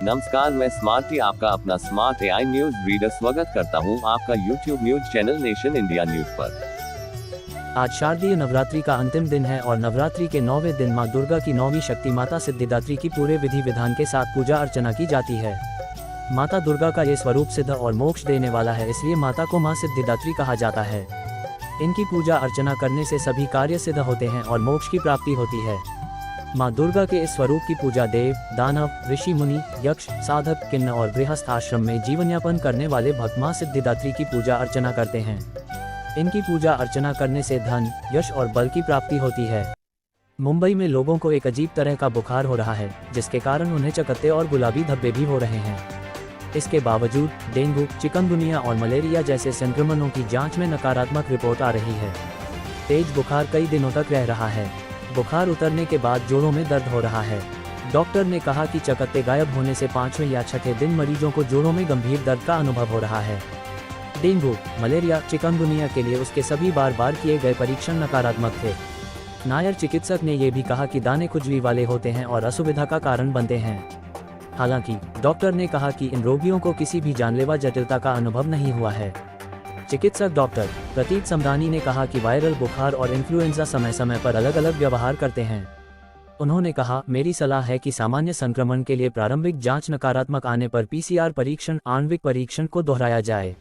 नमस्कार, मैं स्मार्टी आपका अपना स्मार्ट एआई न्यूज रीडर स्वागत करता हूं आपका YouTube news channel nation India news पर। आज शारदीय नवरात्रि का अंतिम दिन है और नवरात्रि के 9वें दिन मां दुर्गा की 9वीं शक्ति माता सिद्धिदात्री की पूरे विधि विधान के साथ पूजा अर्चना की जाती है। माता दुर्गा का ये स्वरूप सिद्ध और मोक्ष देने वाला है, इसलिए माता को मां सिद्धिदात्री कहा जाता है। इनकी पूजा अर्चना करने से सभी कार्य सिद्ध होते हैं और मोक्ष की प्राप्ति होती है। मां दुर्गा के इस स्वरूप की पूजा देव, दानव, ऋषि मुनि, यक्ष, साधक, किन्न और गृहस्थ आश्रम में जीवन यापन करने वाले भक्त मां सिद्धिदात्री की पूजा अर्चना करते हैं। इनकी पूजा अर्चना करने से धन, यश और बल की प्राप्ति होती है। मुंबई में लोगों को एक अजीब तरह का बुखार हो रहा है, जिसके कारण उन्हें चकत्ते और गुलाबी धब्बे भी हो रहे हैं। इसके बावजूद डेंगू, चिकनगुनिया और मलेरिया जैसे संक्रमणों की जांच में नकारात्मक रिपोर्ट आ रही है। तेज बुखार कई दिनों तक रह रहा है। बुखार उतरने के बाद जोड़ों में दर्द हो रहा है। डॉक्टर ने कहा कि चकत्ते गायब होने से 5वें या 6ठे दिन मरीजों को जोड़ों में गंभीर दर्द का अनुभव हो रहा है। डेंगू, मलेरिया, चिकनगुनिया के लिए उसके सभी बार किए गए परीक्षण नकारात्मक थे। नायर चिकित्सक ने यह भी कहा कि दाने खुजली वाले होते हैं और असुविधा का कारण बनते हैं। हालांकि डॉक्टर ने कहा कि इन रोगियों को किसी भी जानलेवा जटिलता का अनुभव नहीं हुआ है। चिकित्सक डॉक्टर प्रतीक समरानी ने कहा कि वायरल बुखार और इन्फ्लुएंजा समय समय पर अलग अलग व्यवहार करते हैं। उन्होंने कहा, मेरी सलाह है कि सामान्य संक्रमण के लिए प्रारंभिक जांच नकारात्मक आने पर पीसीआर परीक्षण, आणविक परीक्षण को दोहराया जाए।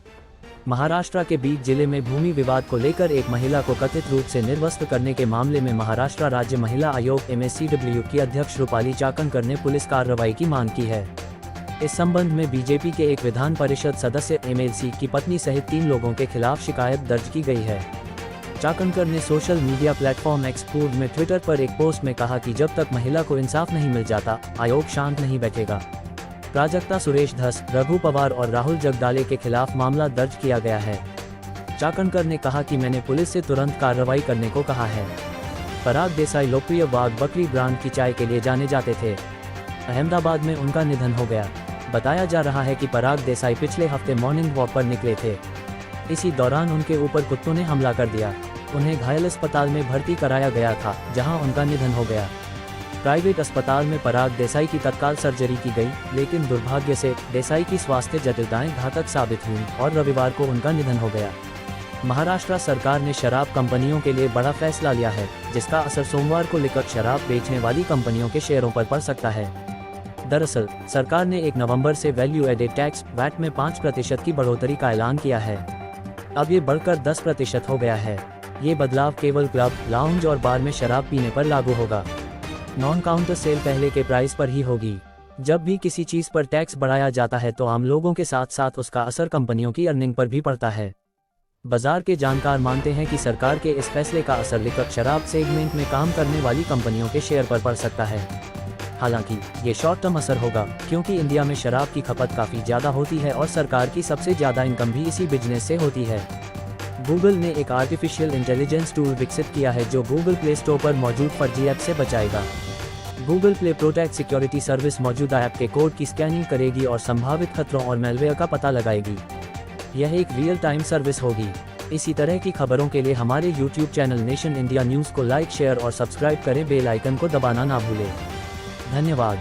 महाराष्ट्र के बीड जिले में भूमि विवाद को लेकर एक महिला को कथित रूप से निर्वस्त्र करने के मामले में महाराष्ट्र राज्य महिला आयोग MSCW की अध्यक्ष रूपाली चाकणकर ने पुलिस कार्रवाई की मांग की है। इस संबंध में बीजेपी के एक विधान परिषद सदस्य MLC की पत्नी सहित 3 लोगों के खिलाफ शिकायत दर्ज की गई है। चाकणकर ने सोशल मीडिया प्लेटफॉर्म एक्स पूर्व में ट्विटर पर एक पोस्ट में कहा कि जब तक महिला को इंसाफ नहीं मिल जाता, आयोग शांत नहीं बैठेगा। प्राजक्ता सुरेश धस, रघु पवार और राहुल जगदाले के खिलाफ मामला दर्ज किया गया है। चाकणकर ने कहा कि मैंने पुलिस से तुरंत कार्रवाई करने को कहा है। पराग देसाई लोकप्रिय वाघ बकरी ब्रांड की चाय के लिए जाने जाते थे। अहमदाबाद में उनका निधन हो गया। बताया जा रहा है कि पराग देसाई पिछले हफ्ते मॉर्निंग वॉक पर निकले थे। इसी दौरान उनके ऊपर कुत्तों ने हमला कर दिया। उन्हें घायल अस्पताल में भर्ती कराया गया था, जहां उनका निधन हो गया। प्राइवेट अस्पताल में पराग देसाई की तत्काल सर्जरी की गई, लेकिन दुर्भाग्य से देसाई की स्वास्थ्य जटिलताएं घातक साबित हुई और रविवार को उनका निधन हो गया। महाराष्ट्र सरकार ने शराब कंपनियों के लिए बड़ा फैसला लिया है, जिसका असर सोमवार को लिकर शराब बेचने वाली कंपनियों के शेयरों पर पड़ सकता है। दरअसल सरकार ने 1 नवंबर से वैल्यू एडेड टैक्स वैट में 5% की बढ़ोतरी का ऐलान किया है। अब ये बढ़कर 10% हो गया है। ये बदलाव केवल क्लब, लाउंज और बार में शराब पीने पर लागू होगा। नॉन काउंटर सेल पहले के प्राइस पर ही होगी। जब भी किसी चीज पर टैक्स बढ़ाया जाता है तो आम लोगों के साथ साथ उसका असर कंपनियों की अर्निंग पर भी पड़ता है। बाजार के जानकार मानते हैं कि सरकार के इस फैसले का असर लिकर शराब सेगमेंट में काम करने वाली कंपनियों के शेयर पर पड़ सकता है। हालांकि ये शॉर्ट टर्म असर होगा, क्योंकि इंडिया में शराब की खपत काफी ज्यादा होती है और सरकार की सबसे ज्यादा इनकम भी इसी बिजनेस से होती है। गूगल ने एक आर्टिफिशियल इंटेलिजेंस टूल विकसित किया है जो गूगल प्ले स्टोर पर मौजूद फर्जी ऐप से बचाएगा। Google play protect security service मौजूदा ऐप के कोड की स्कैनिंग करेगी और संभावित खतरों और मैलवेयर का पता लगाएगी। यह एक रियल टाइम सर्विस होगी। इसी तरह की खबरों के लिए हमारे YouTube channel nation India news को लाइक, शेयर और सब्सक्राइब करें। बेल आइकन को दबाना ना भूलें। धन्यवाद।